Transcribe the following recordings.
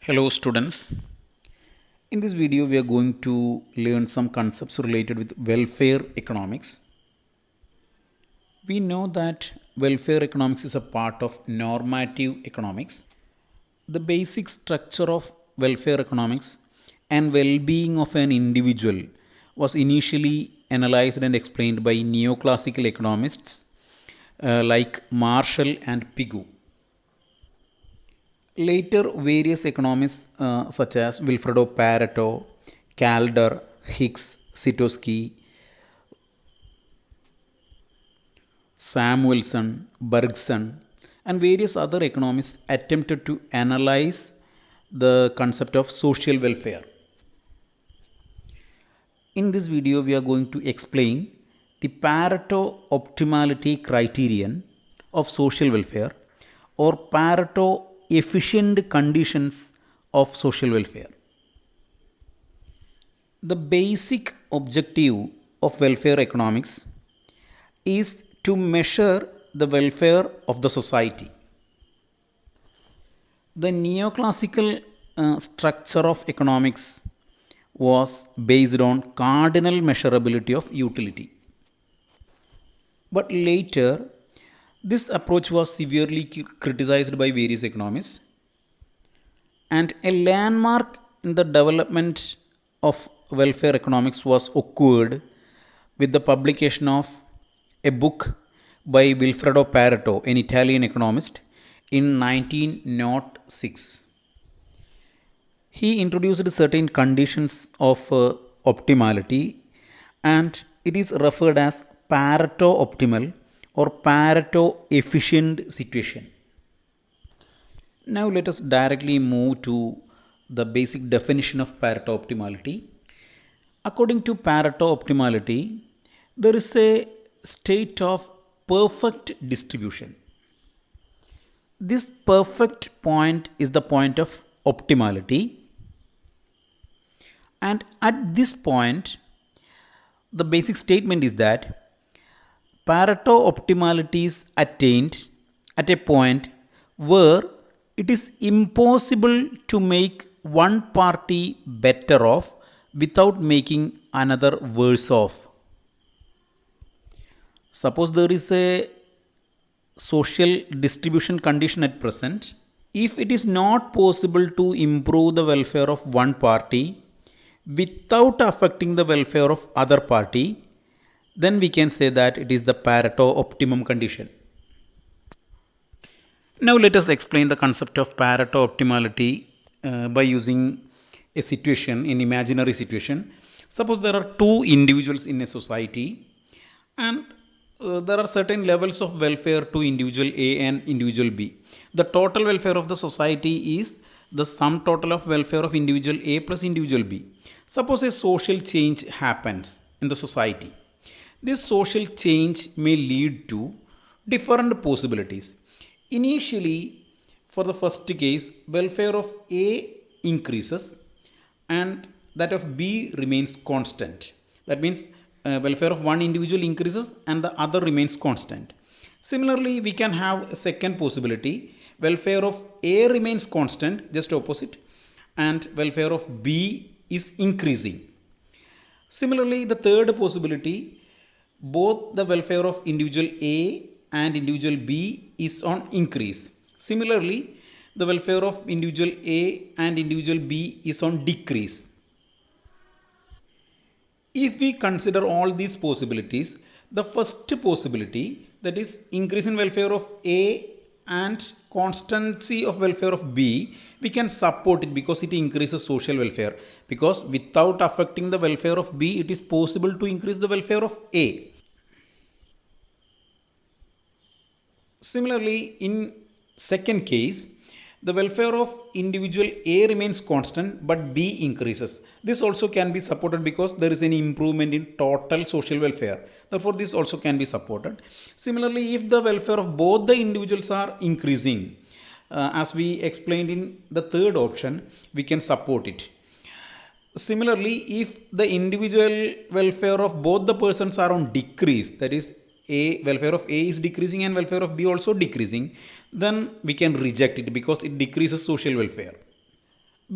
Hello students. In this video we are going to learn some concepts related with welfare economics. We know that welfare economics is a part of normative economics. The basic structure of welfare economics and well-being of an individual was initially analyzed and explained by neoclassical economists like Marshall and Pigou. Later, various economists such as Vilfredo Pareto, Calder, Hicks, Sitorsky, Samuelson, Bergson, and various other economists attempted to analyze the concept of social welfare. In this video, we are going to explain the Pareto optimality criterion of social welfare or Pareto efficient conditions of social welfare. The basic objective of welfare economics is to measure the welfare of the society. The neoclassical structure of economics was based on cardinal measurability of utility. But later, this approach was severely criticized by various economists, and a landmark in the development of welfare economics was occurred with the publication of a book by Vilfredo Pareto, an Italian economist, in 1906. He introduced certain conditions of optimality, and it is referred as Pareto optimal or Pareto efficient situation. Now let us directly move to the basic definition of Pareto optimality. According to Pareto optimality, there is a state of perfect distribution. This perfect point is the point of optimality, and at this point, the basic statement is that Pareto optimality is attained at a point where it is impossible to make one party better off without making another worse off. Suppose there is a social distribution condition at present. If it is not possible to improve the welfare of one party without affecting the welfare of other party, then we can say that it is the Pareto optimum condition. Now let us explain the concept of Pareto optimality by using a situation, an imaginary situation. Suppose there are two individuals in a society, and there are certain levels of welfare to individual A and individual B. The total welfare of the society is the sum total of welfare of individual A plus individual B. Suppose a social change happens in the society. This social change may lead to different possibilities. Initially, for the first case, welfare of A increases and that of B remains constant. That means welfare of one individual increases and the other remains constant. Similarly, we can have a second possibility. Welfare of A remains constant, just opposite, and welfare of B is increasing. Similarly, the third possibility, both the welfare of individual A and individual B is on increase. Similarly, the welfare of individual A and individual B is on decrease. If we consider all these possibilities, the first possibility, that is increase in welfare of A and constancy of welfare of B, we can support it because it increases social welfare. Because without affecting the welfare of B, it is possible to increase the welfare of A. Similarly, in second case, the welfare of individual A remains constant but B increases. This also can be supported because there is an improvement in total social welfare. Therefore, this also can be supported. Similarly, if the welfare of both the individuals are increasing, as we explained in the third option, we can support it. Similarly, if the individual welfare of both the persons are on decrease, that is welfare of A is decreasing and welfare of B also decreasing, then we can reject it because it decreases social welfare.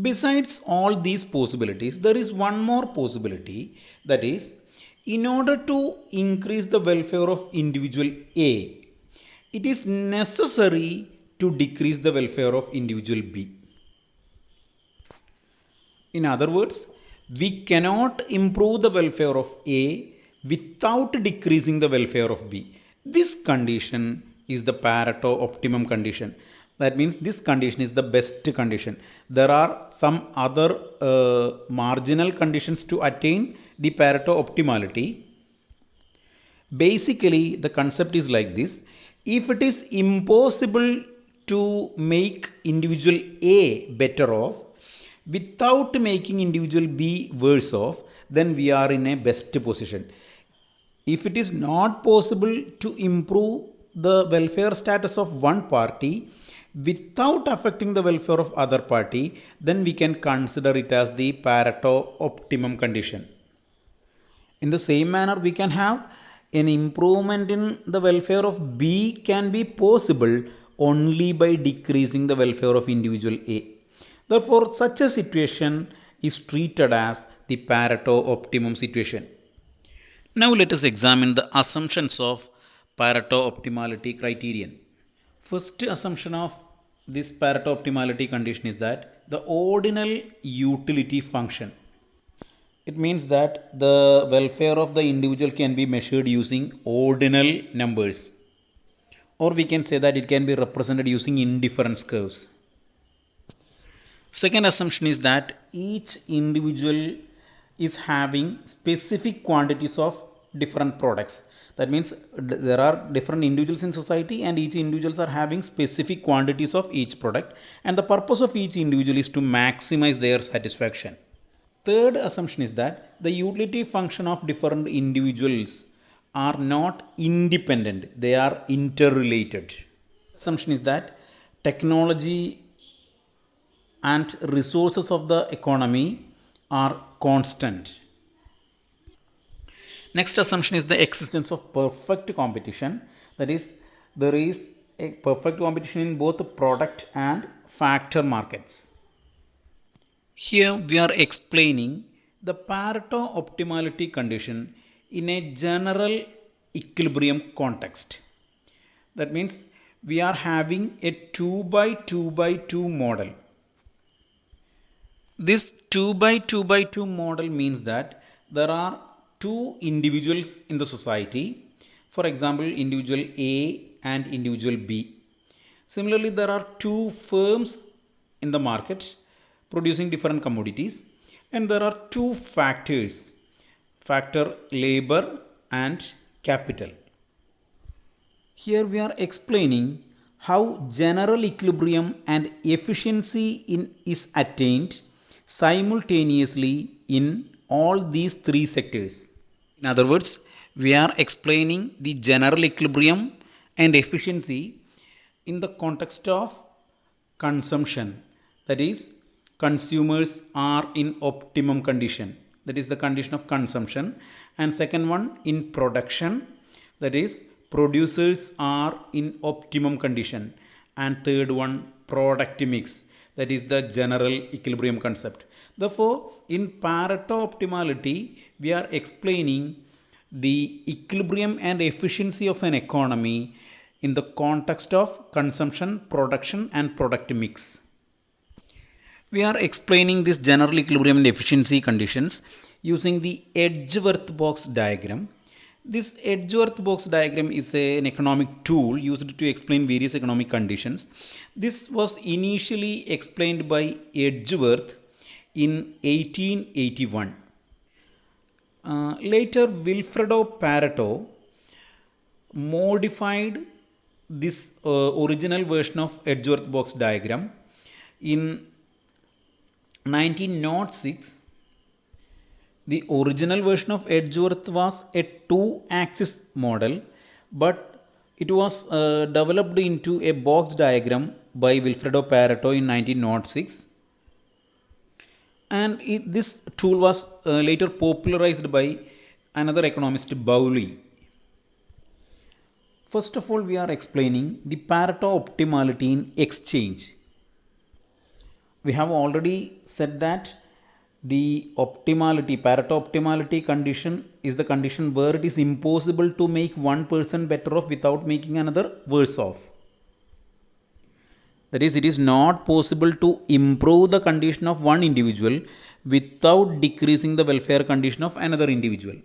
Besides all these possibilities, there is one more possibility, that is, in order to increase the welfare of individual A, it is necessary to decrease the welfare of individual B. In other words, we cannot improve the welfare of A without decreasing the welfare of B. This condition is the Pareto optimum condition. That means this condition is the best condition. There are some other marginal conditions to attain the Pareto optimality. Basically, the concept is like this: if it is impossible to make individual A better off without making individual B worse off, then we are in a best position. If it is not possible to improve the welfare status of one party without affecting the welfare of other party, then we can consider it as the Pareto optimum condition. In the same manner, we can have an improvement in the welfare of B can be possible only by decreasing the welfare of individual A. Therefore, such a situation is treated as the Pareto optimum situation. Now let us examine the assumptions of Pareto optimality criterion. First assumption of this Pareto optimality condition is that the ordinal utility function. It means that the welfare of the individual can be measured using ordinal numbers, or we can say that it can be represented using indifference curves. Second assumption is that each individual is having specific quantities of different products. That means there are different individuals in society, and each individuals are having specific quantities of each product, and the purpose of each individual is to maximize their satisfaction. Third assumption is that the utility function of different individuals are not independent, they are interrelated. Assumption is that technology and resources of the economy are constant. Next assumption is the existence of perfect competition. That is, there is a perfect competition in both product and factor markets. Here we are explaining the Pareto optimality condition in a general equilibrium context. That means we are having a 2 by 2 by 2 model. This 2 by 2 by 2 model means that there are two individuals in the society. For example, individual A and individual B. Similarly, there are two firms in the market producing different commodities, and there are two factors, factor labor and capital. Here we are explaining how general equilibrium and efficiency is attained simultaneously in all these three sectors. In other words, we are explaining the general equilibrium and efficiency in the context of consumption. That is, consumers are in optimum condition. That is the condition of consumption. And second one, in production. That is, producers are in optimum condition. And third one, product mix. That is the general equilibrium concept. Therefore, in Pareto optimality, we are explaining the equilibrium and efficiency of an economy in the context of consumption, production and product mix. We are explaining this general equilibrium and efficiency conditions using the Edgeworth box diagram. This Edgeworth box diagram is an economic tool used to explain various economic conditions. This was initially explained by Edgeworth in 1881. Later, Vilfredo Pareto modified this original version of Edgeworth box diagram. In 1906, the original version of Edgeworth was a two-axis model, but it was developed into a box diagram by Vilfredo Pareto in 1906. And this tool was later popularized by another economist, Bowley. First of all, we are explaining the Pareto optimality in exchange. We have already said that the optimality, Pareto optimality condition is the condition where it is impossible to make one person better off without making another worse off. That is, it is not possible to improve the condition of one individual without decreasing the welfare condition of another individual.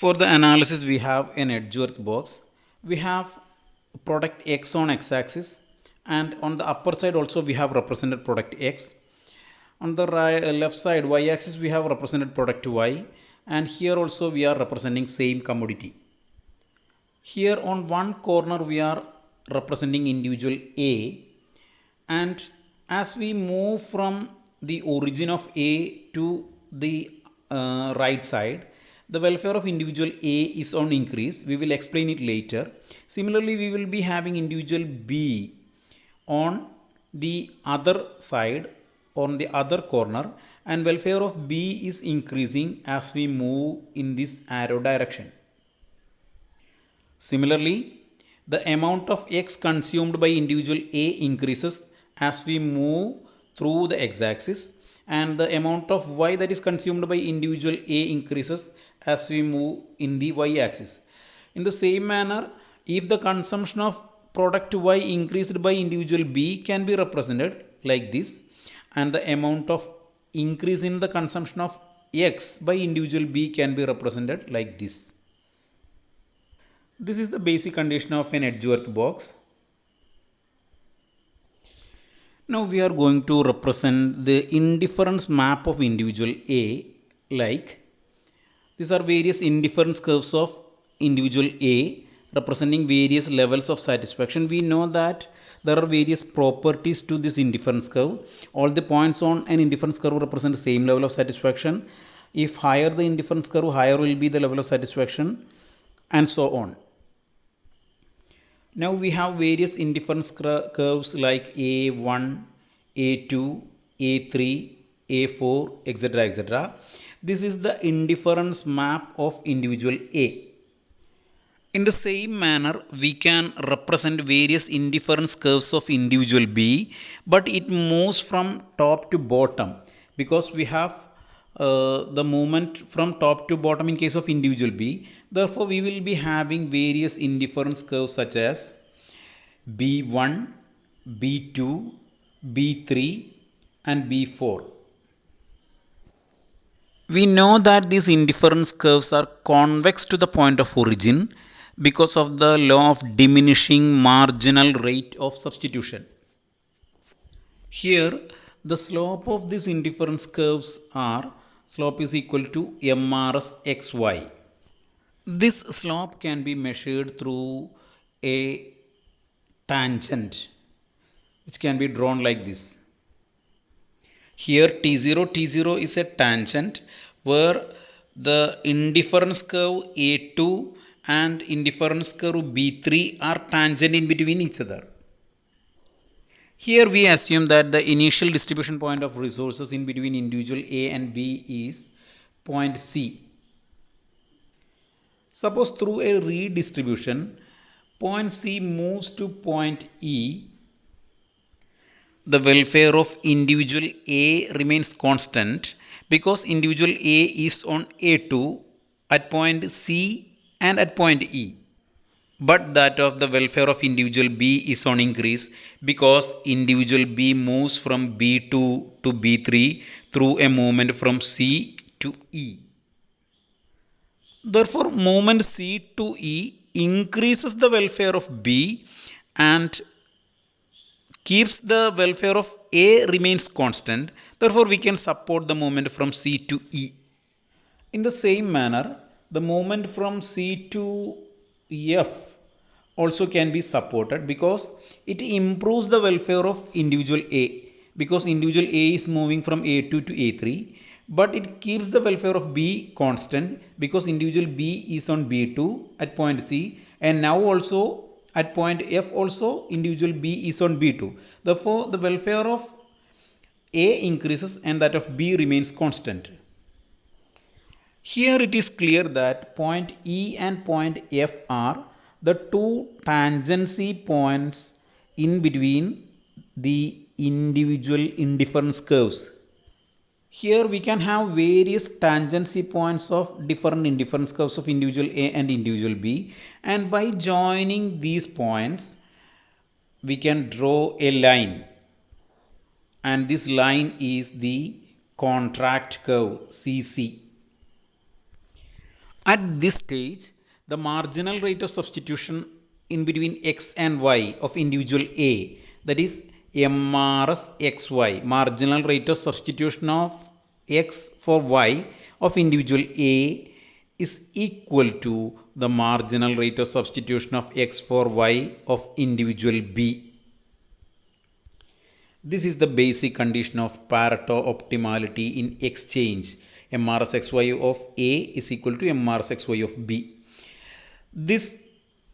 For the analysis, we have an Edgeworth box. We have product X on x-axis, and on the upper side also we have represented product X. On the left side y-axis we have represented product Y, and here also we are representing same commodity. Here on one corner we are representing individual A, and as we move from the origin of A to the right side, the welfare of individual A is on increase. We will explain it later. Similarly, we will be having individual B on the other side, on the other corner, and welfare of B is increasing as we move in this arrow direction. Similarly, the amount of X consumed by individual A increases as we move through the x-axis, and the amount of Y that is consumed by individual A increases as we move in the y-axis. In the same manner, if the consumption of product Y increased by individual B can be represented like this, and the amount of increase in the consumption of X by individual B can be represented like this. This is the basic condition of an Edgeworth box. Now we are going to represent the indifference map of individual A, like these are various indifference curves of individual A representing various levels of satisfaction. We know that there are various properties to this indifference curve. All the points on an indifference curve represent the same level of satisfaction. If higher the indifference curve, higher will be the level of satisfaction, and so on. Now we have various indifference curves like A1, A2, A3, A4, etc., etc. This is the indifference map of individual A. In the same manner, we can represent various indifference curves of individual B, but it moves from top to bottom, because we have the movement from top to bottom in case of individual B. Therefore, we will be having various indifference curves such as B1, B2, B3 and B4. We know that these indifference curves are convex to the point of origin because of the law of diminishing marginal rate of substitution. Here, the slope of these indifference curves are, slope is equal to MRS XY. This slope can be measured through a tangent, which can be drawn like this. Here T0 is a tangent where the indifference curve A2 and indifference curve B3 are tangent in between each other. Here we assume that the initial distribution point of resources in between individual A and B is point C. Suppose through a redistribution, point C moves to point E. The welfare of individual A remains constant because individual A is on A2 at point C and at point E. But that of the welfare of individual B is on increase because individual B moves from B2 to B3 through a movement from C to E. Therefore, movement C to E increases the welfare of B and keeps the welfare of A remains constant. Therefore, we can support the movement from C to E. In the same manner, the movement from C to F also can be supported because it improves the welfare of individual A, because individual A is moving from A2 to A3, but it keeps the welfare of B constant because individual B is on B2 at point C, and now also at point F also individual B is on B2. Therefore, the welfare of A increases and that of B remains constant. Here it is clear that point E and point F are the two tangency points in between the individual indifference curves. Here we can have various tangency points of different indifference curves of individual A and individual B, and by joining these points we can draw a line, and this line is the contract curve CC. At this stage, the marginal rate of substitution in between x and y of individual A, that is MRS XY, marginal rate of substitution of x for y of individual A is equal to the marginal rate of substitution of x for y of individual B. This is the basic condition of Pareto optimality in exchange. MRS XY of A is equal to MRS XY of B.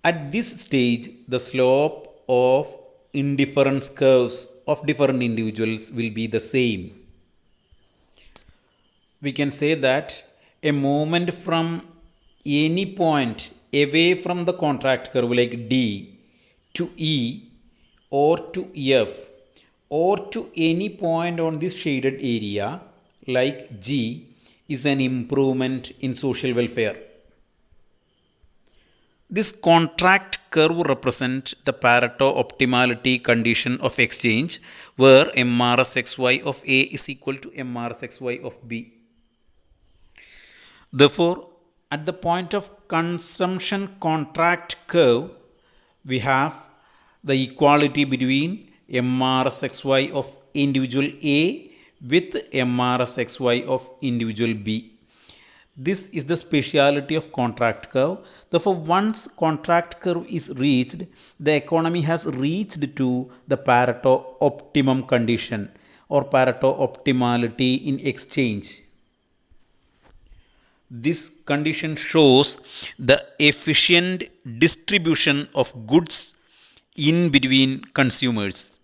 At this stage, the slope of indifference curves of different individuals will be the same. We can say that a movement from any point away from the contract curve like D to E or to F or to any point on this shaded area like G is an improvement in social welfare. This contract curve represents the Pareto optimality condition of exchange where MRS XY of A is equal to MRS XY of B. Therefore, at the point of consumption contract curve, we have the equality between MRS XY of individual A with MRS XY of individual B. This is the speciality of contract curve. Therefore, once contract curve is reached, the economy has reached to the Pareto optimum condition or Pareto optimality in exchange. This condition shows the efficient distribution of goods in between consumers.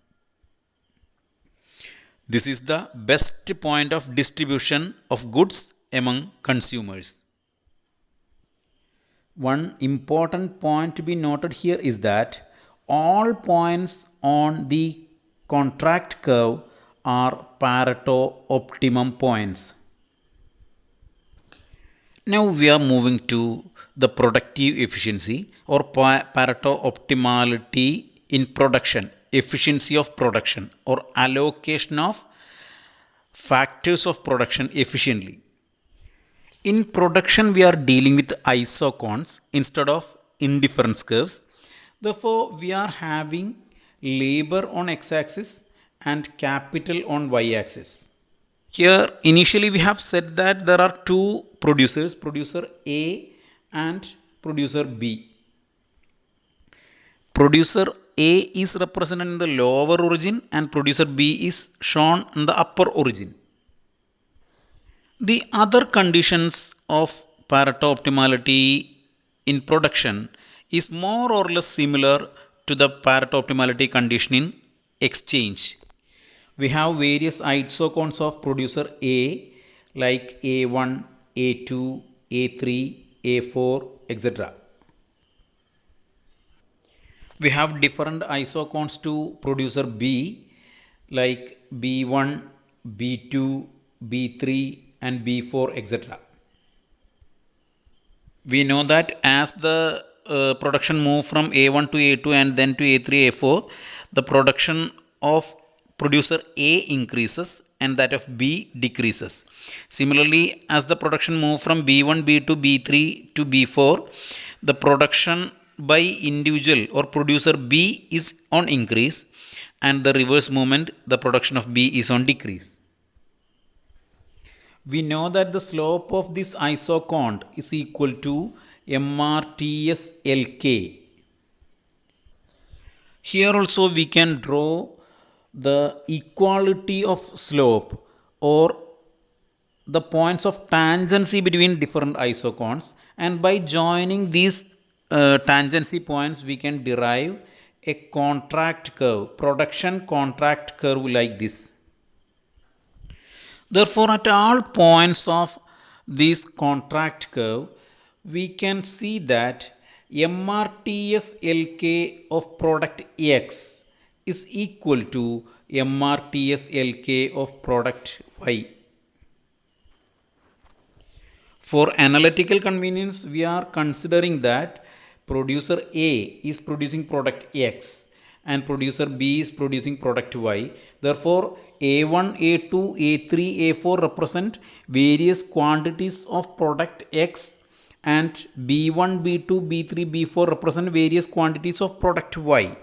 This is the best point of distribution of goods among consumers. One important point to be noted here is that all points on the contract curve are Pareto optimum points. Now we are moving to the productive efficiency or Pareto optimality in production, efficiency of production or allocation of factors of production efficiently. In production, we are dealing with isochrones instead of indifference curves. Therefore, we are having labor on x-axis and capital on y-axis. Here, initially we have said that there are two producers, producer A and producer B. Producer A is represented in the lower origin and producer B is shown in the upper origin. The other conditions of Pareto optimality in production is more or less similar to the Pareto optimality condition in exchange. We have various isochrones of producer A like A1, A2, A3, A4, etc. We have different isochrones to producer B like B1, B2, B3 and B4, etc. We know that as the production move from A1 to A2 and then to A3, A4, the production of producer A increases and that of B decreases. Similarly, as the production move from B1, B2, B3 to B4, the production by individual or producer B is on increase and the reverse movement, the production of B is on decrease. We know that the slope of this isochrone is equal to MRTS LK. Here also we can draw the equality of slope or the points of tangency between different isochrones, and by joining these tangency points we can derive a contract curve, production contract curve like this. Therefore, at all points of this contract curve, we can see that MRTS LK of product X is equal to MRTS LK of product Y. For analytical convenience, we are considering that producer A is producing product X and producer B is producing product Y. Therefore, A1, A2, A3, A4 represent various quantities of product X and B1, B2, B3, B4 represent various quantities of product Y.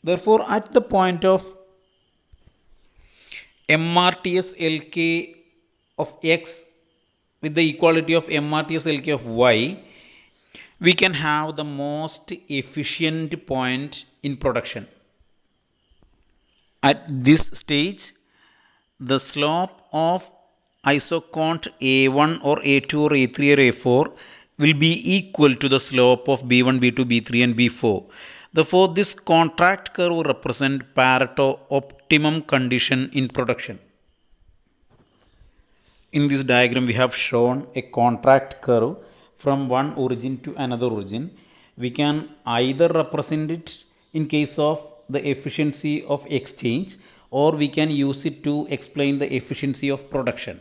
Therefore, at the point of MRTS LK of X with the equality of MRTS LK of Y, we can have the most efficient point in production. At this stage, the slope of isocont A1 or A2 or A3 or A4 will be equal to the slope of B1, B2, B3 and B4. Therefore, this contract curve represents Pareto optimum condition in production. In this diagram, we have shown a contract curve from one origin to another origin. We can either represent it in case of the efficiency of exchange, or we can use it to explain the efficiency of production.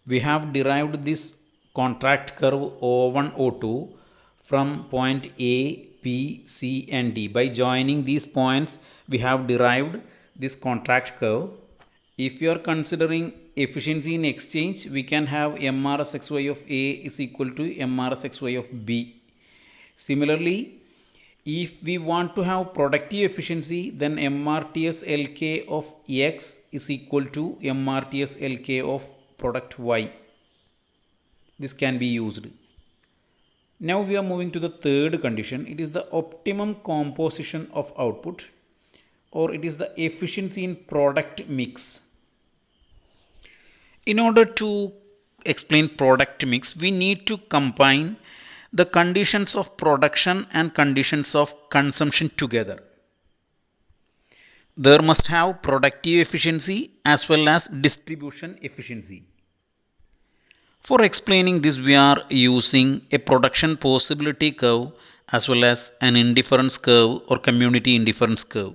We have derived this contract curve O1, O2 from point A, B, C and D. By joining these points, we have derived this contract curve. If you are considering efficiency in exchange, we can have MRSXY of A is equal to MRSXY of B. Similarly, if we want to have productive efficiency, then MRTS LK of X is equal to MRTS LK of product Y. This can be used. Now we are moving to the third condition. It is the optimum composition of output, or it is the efficiency in product mix. In order to explain product mix, we need to combine the conditions of production and conditions of consumption together. There must have productive efficiency as well as distribution efficiency. For explaining this, we are using a production possibility curve as well as an indifference curve or community indifference curve.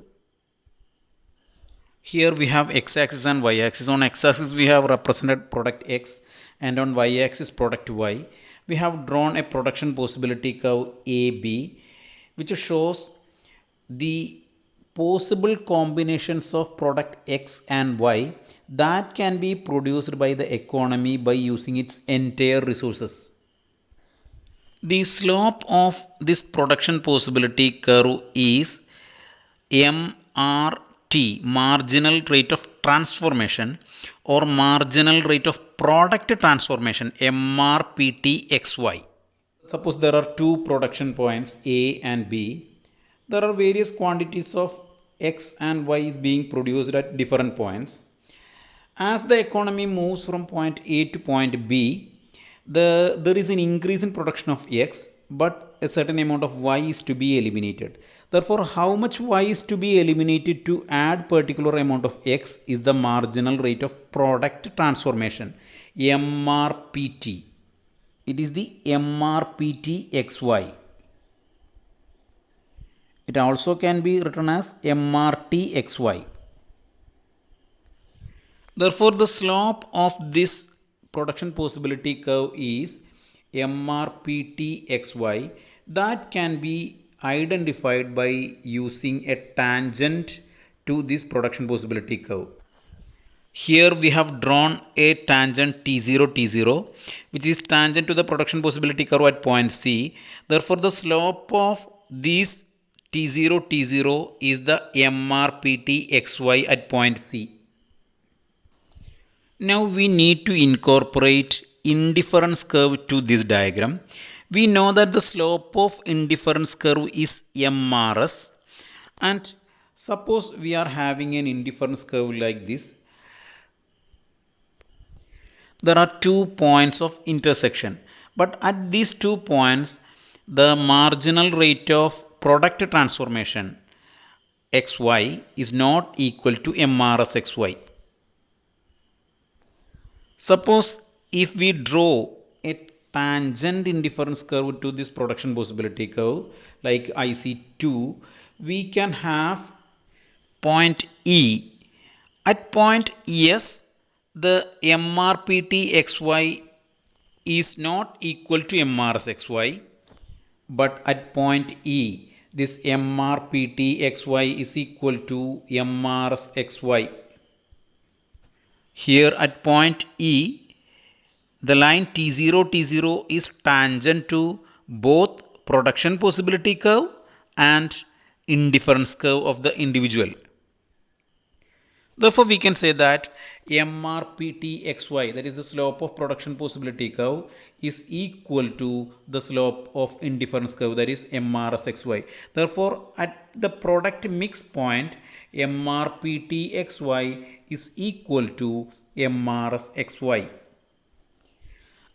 Here we have x-axis and y-axis. On x-axis we have represented product X and on y-axis product Y. We have drawn a production possibility curve AB, which shows the possible combinations of product X and Y that can be produced by the economy by using its entire resources. The slope of this production possibility curve is MRT, marginal rate of transformation, or marginal rate of product transformation, MRPT(xy). Suppose there are two production points A and B. There are various quantities of X and Y is being produced at different points. As the economy moves from point A to point B, there is an increase in production of X, but a certain amount of Y is to be eliminated. Therefore, how much Y is to be eliminated to add particular amount of X is the marginal rate of product transformation, MRPT. It is the MRPT(xy). It also can be written as MRT(xy). Therefore, the slope of this production possibility curve is MRPT(xy), that can be identified by using a tangent to this production possibility curve. Here we have drawn a tangent T0, T0, which is tangent to the production possibility curve at point C. Therefore, the slope of this T0, T0 is the MRPT(xy) at point C. Now we need to incorporate indifference curve to this diagram. We know that the slope of indifference curve is MRS, and suppose we are having an indifference curve like this. There are 2 points of intersection, but at these 2 points the marginal rate of product transformation xy is not equal to MRS(xy). Suppose if we draw a tangent indifference curve to this production possibility curve like IC2, we can have point E. At point S, the MRPT XY is not equal to MRS XY, but at point E, this MRPT XY is equal to MRS XY. Here at point E, the line T0 is tangent to both production possibility curve and indifference curve of the individual. Therefore, we can say that MRPT XY, that is the slope of production possibility curve, is equal to the slope of indifference curve, that is MRS XY. Therefore, at the product mix point, MRPT XY is equal to MRS XY.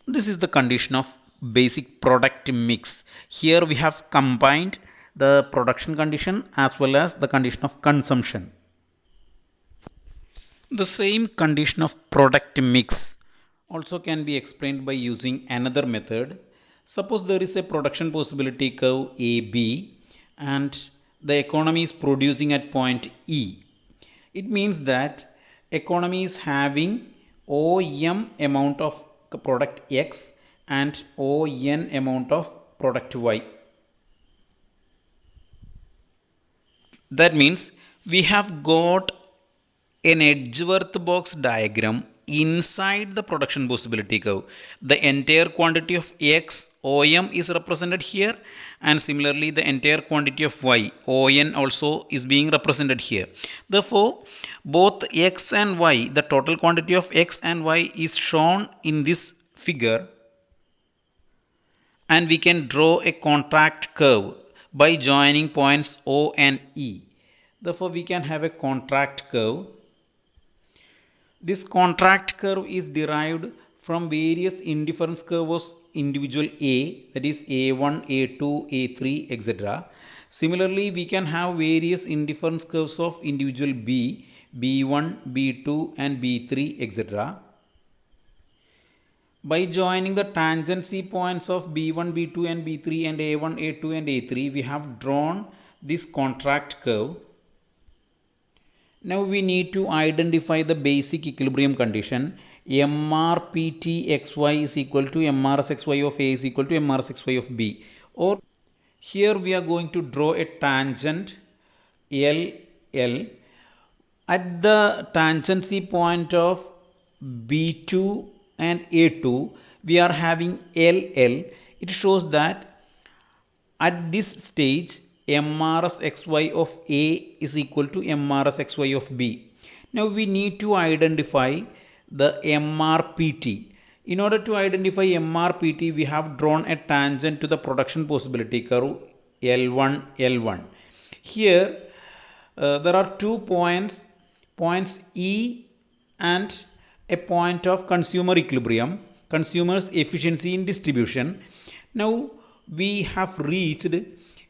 This is the condition of basic product mix. Here we have combined the production condition as well as the condition of consumption. The same condition of product mix also can be explained by using another method. Suppose there is a production possibility curve AB and the economy is producing at point E. It means that economy is having OM amount of product X and ON amount of product Y. That means we have got an Edgeworth box diagram inside the production possibility curve. The entire quantity of X, OM, is represented here, and similarly the entire quantity of Y, ON, also is being represented here. Therefore, both X and Y, the total quantity of X and Y is shown in this figure, and we can draw a contract curve by joining points O and E. Therefore, we can have a contract curve. This contract curve is derived from various indifference curves of individual A, that is A1, A2, A3, etc. Similarly, we can have various indifference curves of individual B, B1, B2 and B3, etc. By joining the tangency points of B1, B2 and B3 and A1, A2 and A3, we have drawn this contract curve. Now we need to identify the basic equilibrium condition. MRPT XY is equal to MRS XY of A is equal to MRS XY of B. Or here we are going to draw a tangent LL. At the tangency point of B2 and A2, we are having LL. It shows that at this stage, MRS XY of A is equal to MRS XY of B. Now we need to identify the MRPT. In order to identify MRPT, we have drawn a tangent to the production possibility curve L1, L1. Here there are 2 points E and a point of consumer equilibrium, consumer's efficiency in distribution. Now we have reached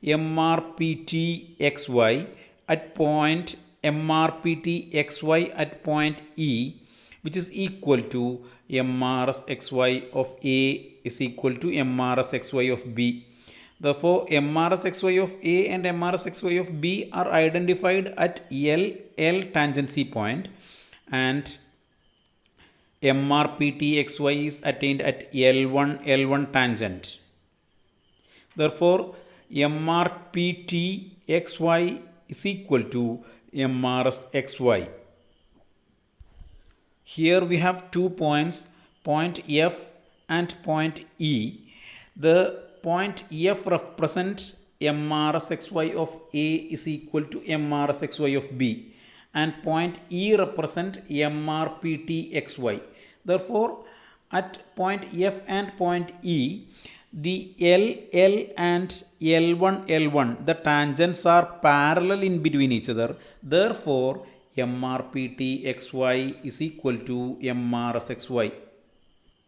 MRPT XY at point MRPT XY at point E, which is equal to MRS XY of A is equal to MRS XY of B. Therefore, MRS XY of A and MRS XY of B are identified at L tangency point, and MRPT XY is attained at L1 tangent. Therefore, MRPT XY is equal to MRS XY. Here we have 2 points, point F and point E. The point F represents MRS XY of A is equal to MRS XY of B, and point E represents MRPT XY. Therefore, at point F and point E, the LL and L1, the tangents are parallel in between each other. Therefore, MRPT XY is equal to MRS XY.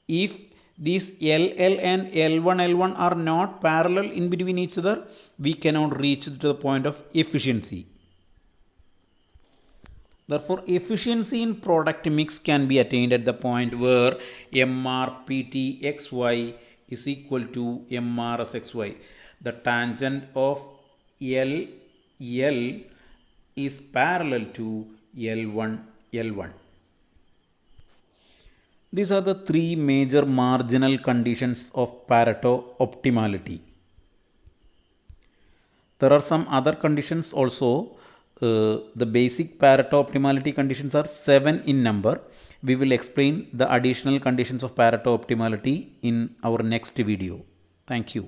If these LL and L1 are not parallel in between each other, we cannot reach to the point of efficiency. Therefore, efficiency in product mix can be attained at the point where MRPT XY is equal to MRS XY. The tangent of LL is parallel to L1, L1. These are the three major marginal conditions of Pareto optimality. There are some other conditions also. The basic Pareto optimality conditions are 7 in number. We will explain the additional conditions of Pareto optimality in our next video. Thank you.